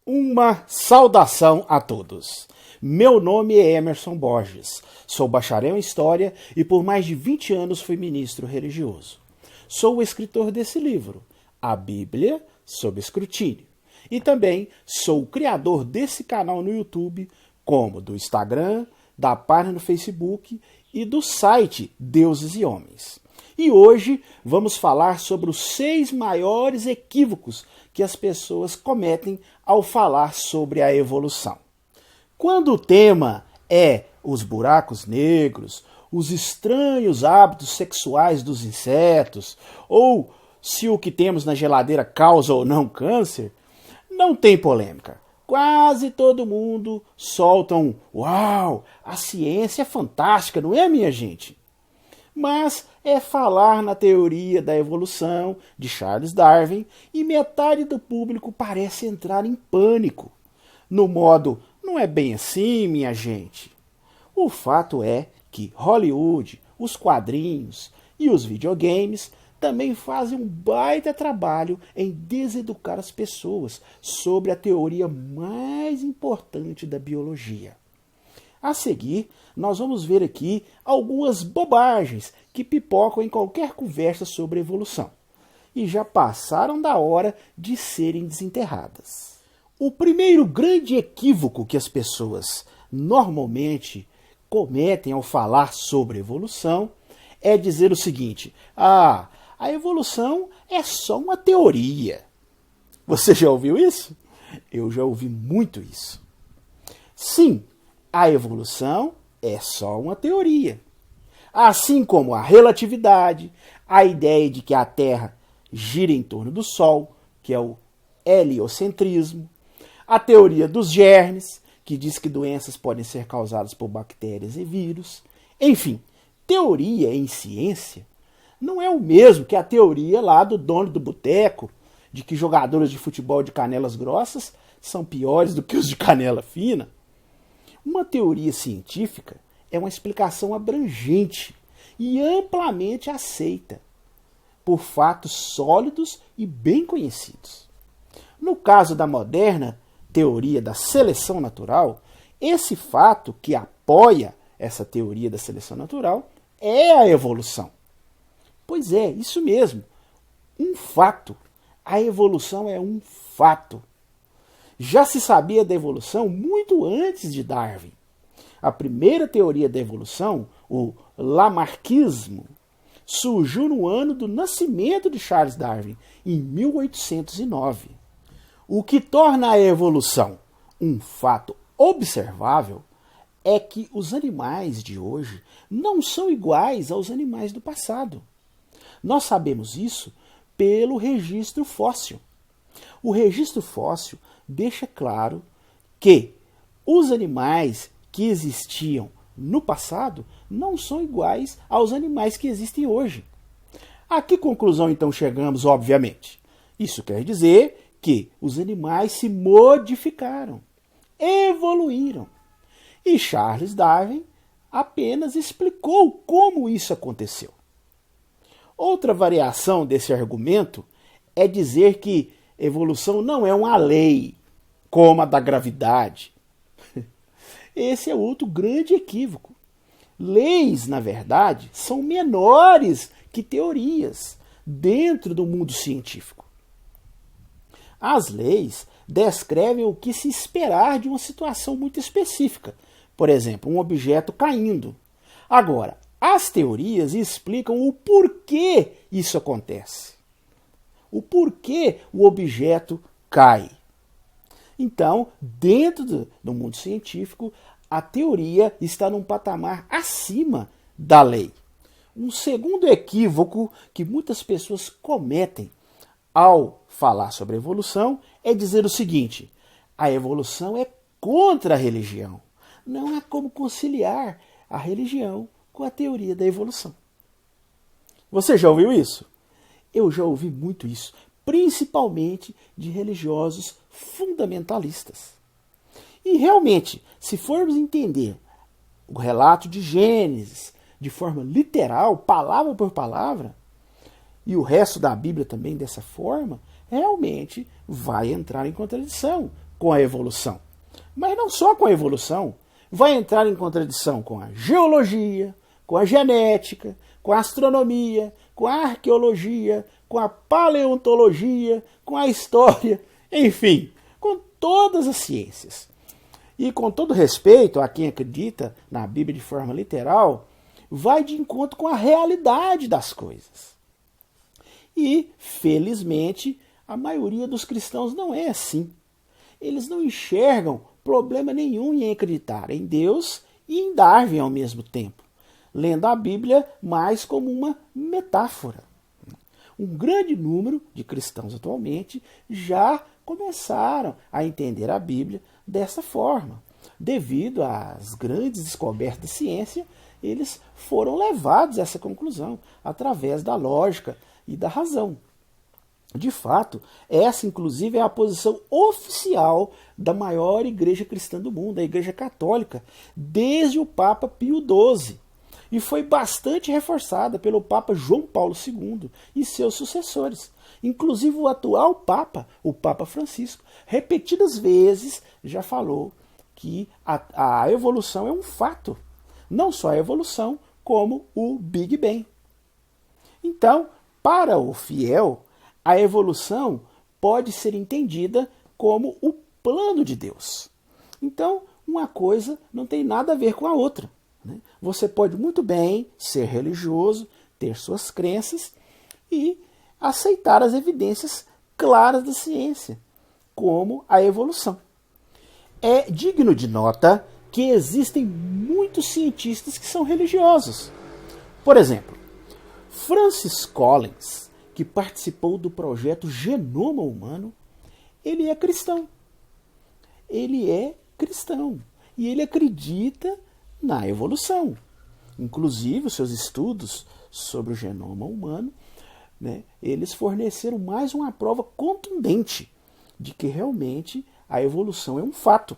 Uma saudação a todos. Meu nome é Emerson Borges, sou bacharel em História e por mais de 20 anos fui ministro religioso. Sou o escritor desse livro, A Bíblia sob Escrutínio, e também sou o criador desse canal no YouTube, como do Instagram, da página no Facebook e do site Deuses e Homens. E hoje vamos falar sobre os 6 maiores equívocos que as pessoas cometem ao falar sobre a evolução. Quando o tema é os buracos negros, os estranhos hábitos sexuais dos insetos, ou se o que temos na geladeira causa ou não câncer, não tem polêmica. Quase todo mundo solta um "Uau, a ciência é fantástica, não é, minha gente?" Mas é falar na teoria da evolução de Charles Darwin e metade do público parece entrar em pânico. No modo, não é bem assim, minha gente. O fato é que Hollywood, os quadrinhos e os videogames também fazem um baita trabalho em deseducar as pessoas sobre a teoria mais importante da biologia. A seguir, nós vamos ver aqui algumas bobagens que pipocam em qualquer conversa sobre evolução e já passaram da hora de serem desenterradas. O primeiro grande equívoco que as pessoas normalmente cometem ao falar sobre evolução é dizer o seguinte: a evolução é só uma teoria. Você já ouviu isso? Eu já ouvi muito isso. Sim, a evolução é só uma teoria. Assim como a relatividade, a ideia de que a Terra gira em torno do Sol, que é o heliocentrismo, a teoria dos germes, que diz que doenças podem ser causadas por bactérias e vírus. Enfim, teoria em ciência não é o mesmo que a teoria lá do dono do boteco, de que jogadores de futebol de canelas grossas são piores do que os de canela fina. Uma teoria científica é uma explicação abrangente e amplamente aceita por fatos sólidos e bem conhecidos. No caso da moderna teoria da seleção natural, esse fato que apoia essa teoria da seleção natural é a evolução. Pois é, isso mesmo, um fato. A evolução é um fato. Já se sabia da evolução muito antes de Darwin. A primeira teoria da evolução, o lamarckismo, surgiu no ano do nascimento de Charles Darwin, em 1809. O que torna a evolução um fato observável é que os animais de hoje não são iguais aos animais do passado. Nós sabemos isso pelo registro fóssil. O registro fóssil deixa claro que os animais que existiam no passado não são iguais aos animais que existem hoje. A que conclusão então chegamos, obviamente? Isso quer dizer que os animais se modificaram, evoluíram. E Charles Darwin apenas explicou como isso aconteceu. Outra variação desse argumento é dizer que evolução não é uma lei, como a da gravidade. Esse é outro grande equívoco. Leis, na verdade, são menores que teorias dentro do mundo científico. As leis descrevem o que se esperar de uma situação muito específica, por exemplo, um objeto caindo. Agora, as teorias explicam o porquê isso acontece. O porquê o objeto cai. Então, dentro do mundo científico, a teoria está num patamar acima da lei. Um segundo equívoco que muitas pessoas cometem ao falar sobre evolução é dizer o seguinte: a evolução é contra a religião. Não há como conciliar a religião com a teoria da evolução. Você já ouviu isso? Eu já ouvi muito isso, principalmente de religiosos fundamentalistas. E realmente, se formos entender o relato de Gênesis de forma literal, palavra por palavra, e o resto da Bíblia também dessa forma, realmente vai entrar em contradição com a evolução. Mas não só com a evolução, vai entrar em contradição com a geologia, com a genética, com a astronomia, com a arqueologia, com a paleontologia, com a história, enfim, com todas as ciências. E com todo respeito a quem acredita na Bíblia de forma literal, vai de encontro com a realidade das coisas. E, felizmente, a maioria dos cristãos não é assim. Eles não enxergam problema nenhum em acreditar em Deus e em Darwin ao mesmo tempo, lendo a Bíblia mais como uma metáfora. Um grande número de cristãos atualmente já começaram a entender a Bíblia dessa forma. Devido às grandes descobertas da ciência, eles foram levados a essa conclusão através da lógica e da razão. De fato, essa inclusive é a posição oficial da maior igreja cristã do mundo, a Igreja Católica, desde o Papa Pio XII. E foi bastante reforçada pelo Papa João Paulo II e seus sucessores. Inclusive o atual Papa, o Papa Francisco, repetidas vezes já falou que a evolução é um fato. Não só a evolução, como o Big Bang. Então, para o fiel, a evolução pode ser entendida como o plano de Deus. Então, uma coisa não tem nada a ver com a outra. Você pode muito bem ser religioso, ter suas crenças e aceitar as evidências claras da ciência, como a evolução. É digno de nota que existem muitos cientistas que são religiosos. Por exemplo, Francis Collins, que participou do projeto Genoma Humano, ele é cristão. Ele é cristão e ele acredita na evolução. Inclusive, os seus estudos sobre o genoma humano, eles forneceram mais uma prova contundente de que realmente a evolução é um fato.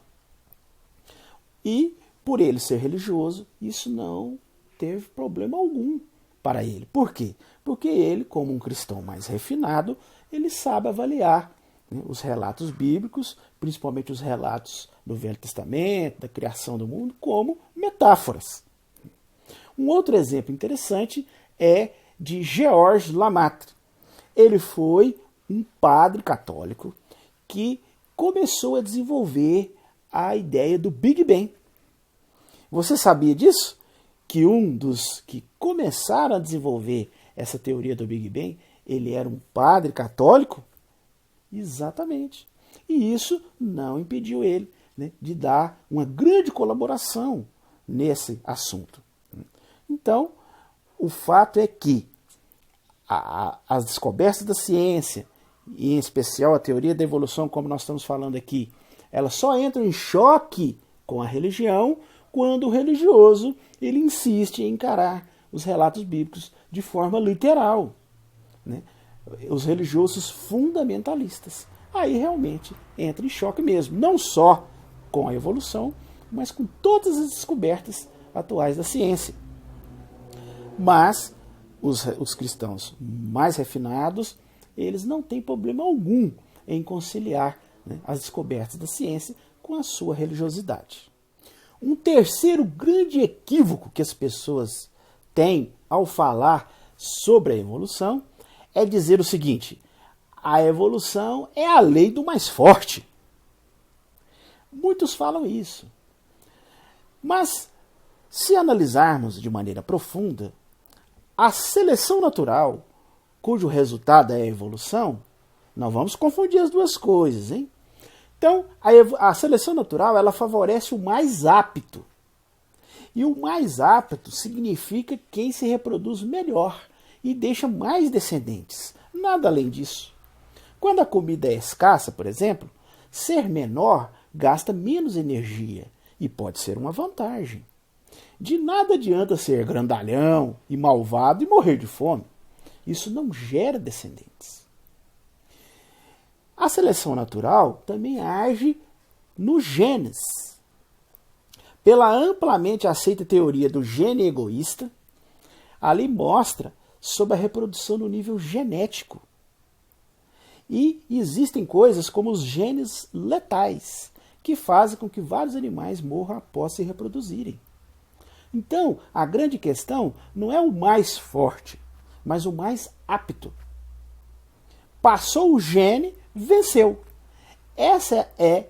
E, por ele ser religioso, isso não teve problema algum para ele. Por quê? Porque ele, como um cristão mais refinado, ele sabe avaliar os relatos bíblicos, principalmente os relatos do Velho Testamento, da criação do mundo, como metáforas. Um outro exemplo interessante é de Georges Lamaitre. Ele foi um padre católico que começou a desenvolver a ideia do Big Bang. Você sabia disso? Que um dos que começaram a desenvolver essa teoria do Big Bang, ele era um padre católico? Exatamente. E isso não impediu ele de dar uma grande colaboração nesse assunto. Então, o fato é que as descobertas da ciência, e em especial a teoria da evolução, como nós estamos falando aqui, elas só entram em choque com a religião quando o religioso ele insiste em encarar os relatos bíblicos de forma literal. Os religiosos fundamentalistas. Aí realmente entra em choque mesmo, não só com a evolução, mas com todas as descobertas atuais da ciência. Mas os cristãos mais refinados, eles não têm problema algum em conciliar as descobertas da ciência com a sua religiosidade. Um terceiro grande equívoco que as pessoas têm ao falar sobre a evolução é dizer o seguinte: a evolução é a lei do mais forte. Muitos falam isso. Mas, se analisarmos de maneira profunda, a seleção natural, cujo resultado é a evolução, não vamos confundir as duas coisas, hein? Então, a seleção natural ela favorece o mais apto. E o mais apto significa quem se reproduz melhor e deixa mais descendentes. Nada além disso. Quando a comida é escassa, por exemplo, ser menor gasta menos energia e pode ser uma vantagem. De nada adianta ser grandalhão e malvado e morrer de fome. Isso não gera descendentes. A seleção natural também age nos genes. Pela amplamente aceita teoria do gene egoísta, ali mostra sobre a reprodução no nível genético. E existem coisas como os genes letais, que fazem com que vários animais morram após se reproduzirem. Então, a grande questão não é o mais forte, mas o mais apto. Passou o gene, venceu. Essa é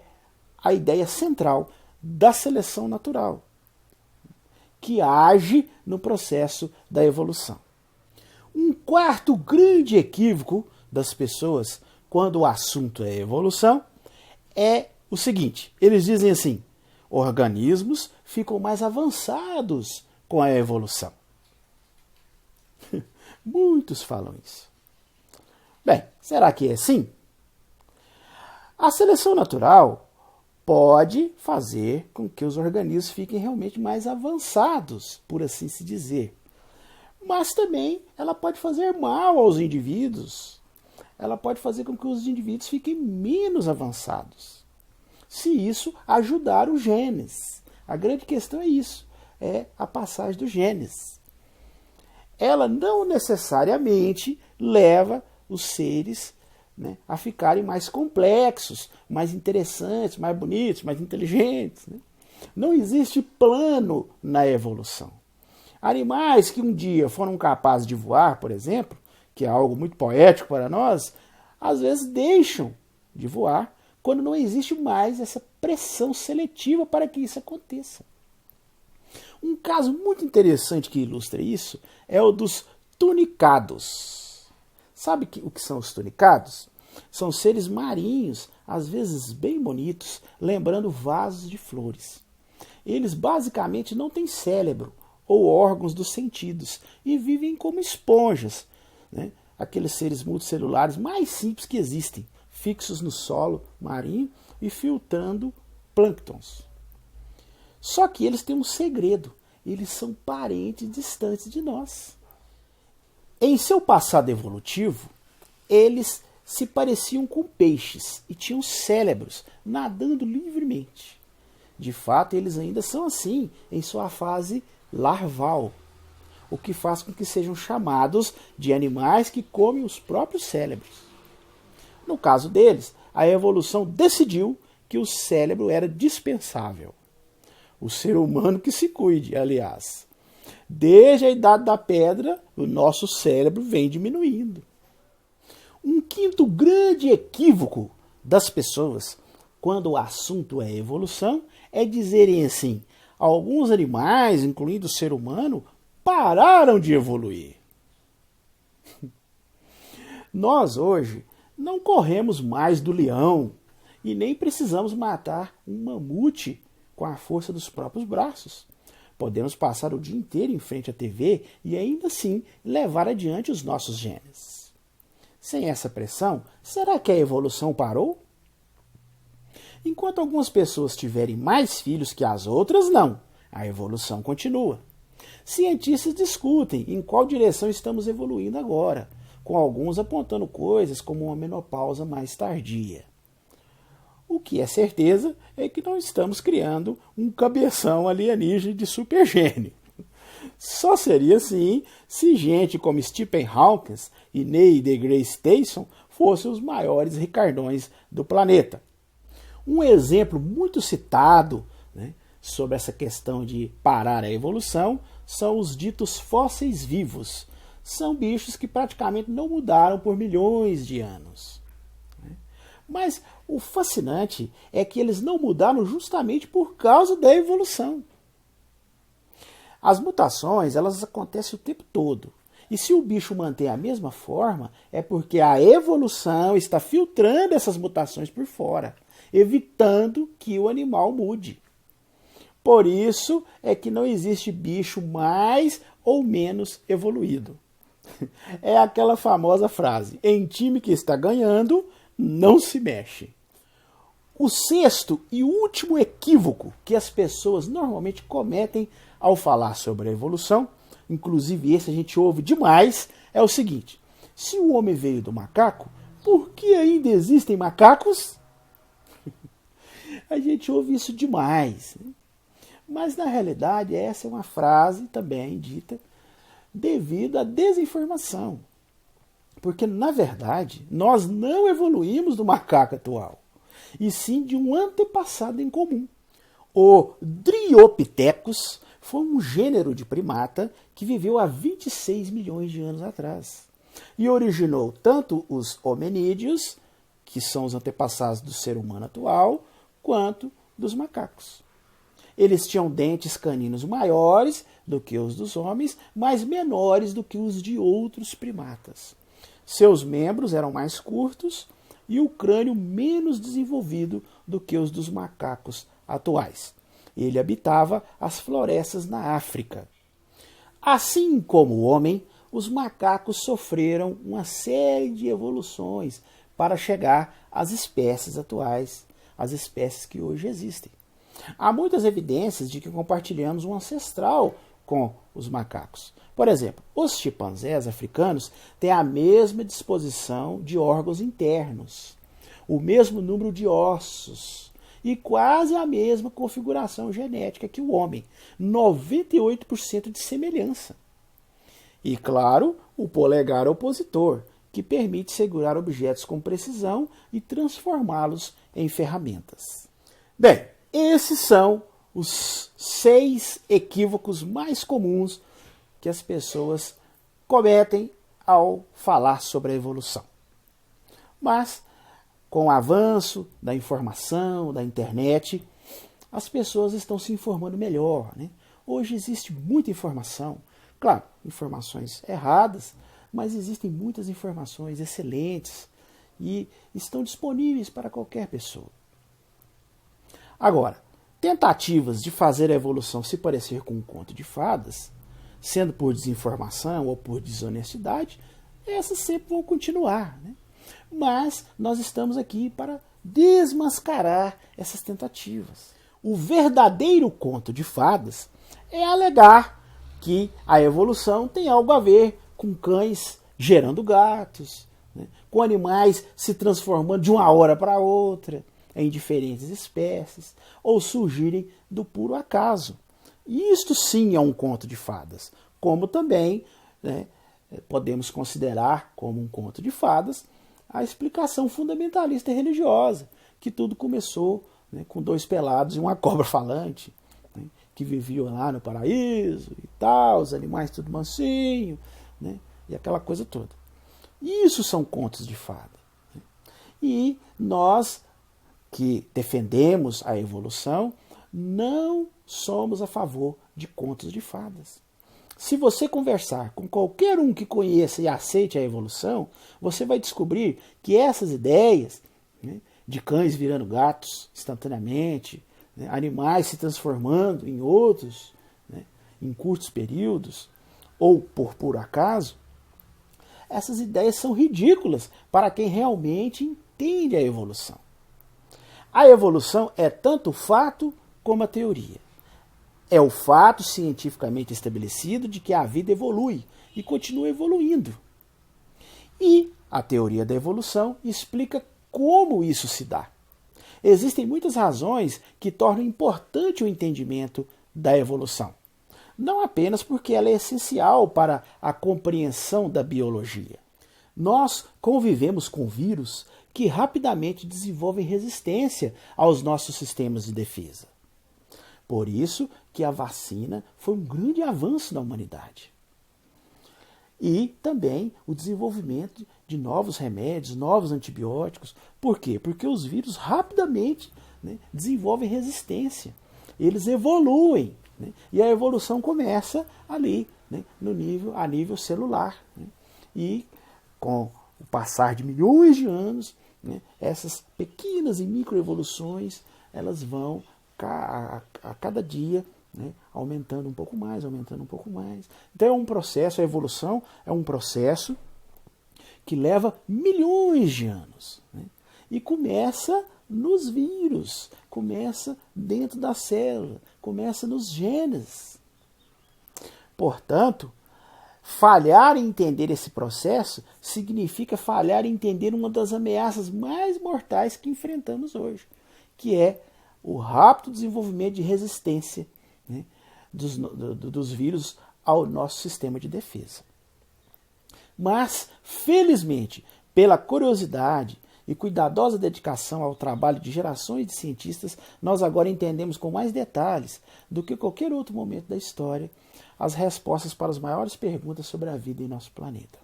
a ideia central da seleção natural, que age no processo da evolução. Um quarto grande equívoco das pessoas quando o assunto é evolução é o seguinte: eles dizem assim, organismos ficam mais avançados com a evolução. Muitos falam isso. Bem, será que é assim? A seleção natural pode fazer com que os organismos fiquem realmente mais avançados, por assim se dizer. Mas também ela pode fazer mal aos indivíduos. Ela pode fazer com que os indivíduos fiquem menos avançados, se isso ajudar os genes. A grande questão é isso, é a passagem dos genes. Ela não necessariamente leva os seres, né, a ficarem mais complexos, mais interessantes, mais bonitos, mais inteligentes. Né? Não existe plano na evolução. Animais que um dia foram capazes de voar, por exemplo, que é algo muito poético para nós, às vezes deixam de voar quando não existe mais essa pressão seletiva para que isso aconteça. Um caso muito interessante que ilustra isso é o dos tunicados. Sabe o que são os tunicados? São seres marinhos, às vezes bem bonitos, lembrando vasos de flores. Eles basicamente não têm cérebro ou órgãos dos sentidos e vivem como esponjas, né? Aqueles seres multicelulares mais simples que existem, fixos no solo marinho e filtrando plânctons. Só que eles têm um segredo, eles são parentes distantes de nós. Em seu passado evolutivo, eles se pareciam com peixes e tinham cérebros, nadando livremente. De fato, eles ainda são assim em sua fase larval, o que faz com que sejam chamados de animais que comem os próprios cérebros. No caso deles, a evolução decidiu que o cérebro era dispensável. O ser humano que se cuide, aliás. Desde a idade da pedra, o nosso cérebro vem diminuindo. Um quinto grande equívoco das pessoas, quando o assunto é evolução, é dizerem assim: alguns animais, incluindo o ser humano, pararam de evoluir. Nós hoje não corremos mais do leão e nem precisamos matar um mamute com a força dos próprios braços. Podemos passar o dia inteiro em frente à TV e ainda assim levar adiante os nossos genes. Sem essa pressão, será que a evolução parou? Enquanto algumas pessoas tiverem mais filhos que as outras, não. A evolução continua. Cientistas discutem em qual direção estamos evoluindo agora, com alguns apontando coisas como uma menopausa mais tardia. O que é certeza é que não estamos criando um cabeção alienígena de supergênio. Só seria assim se gente como Stephen Hawking e Neil deGrasse Tyson fossem os maiores ricardões do planeta. Um exemplo muito citado, né, sobre essa questão de parar a evolução são os ditos fósseis vivos. São bichos que praticamente não mudaram por milhões de anos. Mas o fascinante é que eles não mudaram justamente por causa da evolução. As mutações, elas acontecem o tempo todo. E se o bicho mantém a mesma forma, é porque a evolução está filtrando essas mutações por fora, evitando que o animal mude. Por isso é que não existe bicho mais ou menos evoluído. É aquela famosa frase: em time que está ganhando, não se mexe. O sexto e último equívoco que as pessoas normalmente cometem ao falar sobre a evolução, inclusive esse a gente ouve demais, é o seguinte: se o homem veio do macaco, por que ainda existem macacos? A gente ouve isso demais. Mas na realidade essa é uma frase também dita devido à desinformação. Porque, na verdade, nós não evoluímos do macaco atual, e sim de um antepassado em comum. O Dryopithecus foi um gênero de primata que viveu há 26 milhões de anos atrás e originou tanto os hominídeos, que são os antepassados do ser humano atual, quanto dos macacos. Eles tinham dentes caninos maiores do que os dos homens, mas menores do que os de outros primatas. Seus membros eram mais curtos e o crânio menos desenvolvido do que os dos macacos atuais. Ele habitava as florestas na África. Assim como o homem, os macacos sofreram uma série de evoluções para chegar às espécies atuais, às espécies que hoje existem. Há muitas evidências de que compartilhamos um ancestral com os macacos. Por exemplo, os chimpanzés africanos têm a mesma disposição de órgãos internos, o mesmo número de ossos e quase a mesma configuração genética que o homem, 98% de semelhança. E, claro, o polegar opositor, que permite segurar objetos com precisão e transformá-los em ferramentas. Bem, esses são os 6 equívocos mais comuns que as pessoas cometem ao falar sobre a evolução. Mas, com o avanço da informação, da internet, as pessoas estão se informando melhor, né? Hoje existe muita informação. Claro, informações erradas, mas existem muitas informações excelentes e estão disponíveis para qualquer pessoa. Agora, tentativas de fazer a evolução se parecer com um conto de fadas, sendo por desinformação ou por desonestidade, essas sempre vão continuar, né? Mas nós estamos aqui para desmascarar essas tentativas. O verdadeiro conto de fadas é alegar que a evolução tem algo a ver com cães gerando gatos, né? Com animais se transformando de uma hora para outra em diferentes espécies, ou surgirem do puro acaso. E isto sim é um conto de fadas, como também, né, podemos considerar como um conto de fadas a explicação fundamentalista e religiosa, que tudo começou, né, com 2 pelados e uma cobra falante, né, que viviam lá no paraíso e tal, os animais tudo mansinho, né, e aquela coisa toda. Isso são contos de fada. Né? E nós que defendemos a evolução, não somos a favor de contos de fadas. Se você conversar com qualquer um que conheça e aceite a evolução, você vai descobrir que essas ideias, né, de cães virando gatos instantaneamente, né, animais se transformando em outros, né, em curtos períodos, ou por puro acaso, essas ideias são ridículas para quem realmente entende a evolução. A evolução é tanto o fato como a teoria. É o fato cientificamente estabelecido de que a vida evolui e continua evoluindo. E a teoria da evolução explica como isso se dá. Existem muitas razões que tornam importante o entendimento da evolução. Não apenas porque ela é essencial para a compreensão da biologia. Nós convivemos com vírus que rapidamente desenvolvem resistência aos nossos sistemas de defesa. Por isso que a vacina foi um grande avanço na humanidade. E também o desenvolvimento de novos remédios, novos antibióticos. Por quê? Porque os vírus rapidamente, né, desenvolvem resistência. Eles evoluem. Né, e a evolução começa ali, né, a nível celular. Né, e com o passar de milhões de anos, né, essas pequenas e microevoluções, elas vão a cada dia, né, aumentando um pouco mais, aumentando um pouco mais. Então é um processo, a evolução é um processo que leva milhões de anos. Né, e começa nos vírus, começa dentro da célula, começa nos genes. Portanto, falhar em entender esse processo significa falhar em entender uma das ameaças mais mortais que enfrentamos hoje, que é o rápido desenvolvimento de resistência, né, dos vírus ao nosso sistema de defesa. Mas, felizmente, pela curiosidade e cuidadosa dedicação ao trabalho de gerações de cientistas, nós agora entendemos com mais detalhes do que qualquer outro momento da história as respostas para as maiores perguntas sobre a vida em nosso planeta.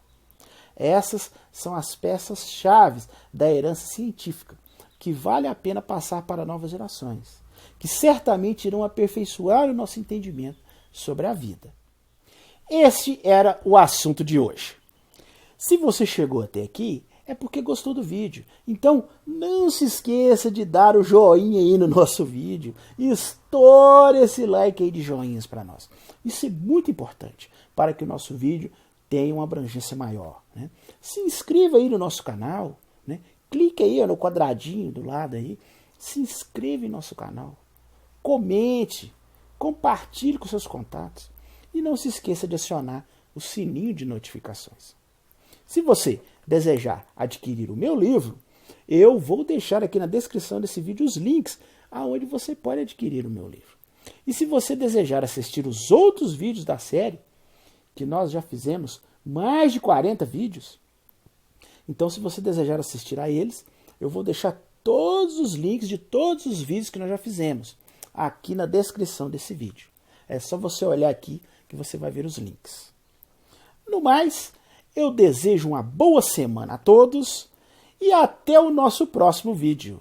Essas são as peças-chave da herança científica, que vale a pena passar para novas gerações, que certamente irão aperfeiçoar o nosso entendimento sobre a vida. Este era o assunto de hoje. Se você chegou até aqui, é porque gostou do vídeo. Então, não se esqueça de dar o joinha aí no nosso vídeo. E estoure esse like aí de joinhas para nós. Isso é muito importante para que o nosso vídeo tenha uma abrangência maior, né? Se inscreva aí no nosso canal, né? Clique aí no quadradinho do lado aí. Se inscreva em nosso canal. Comente. Compartilhe com seus contatos. E não se esqueça de acionar o sininho de notificações. Se você desejar adquirir o meu livro, eu vou deixar aqui na descrição desse vídeo os links aonde você pode adquirir o meu livro. E se você desejar assistir os outros vídeos da série, que nós já fizemos mais de 40 vídeos, então se você desejar assistir a eles, eu vou deixar todos os links de todos os vídeos que nós já fizemos aqui na descrição desse vídeo. É só você olhar aqui que você vai ver os links. No mais, eu desejo uma boa semana a todos e até o nosso próximo vídeo.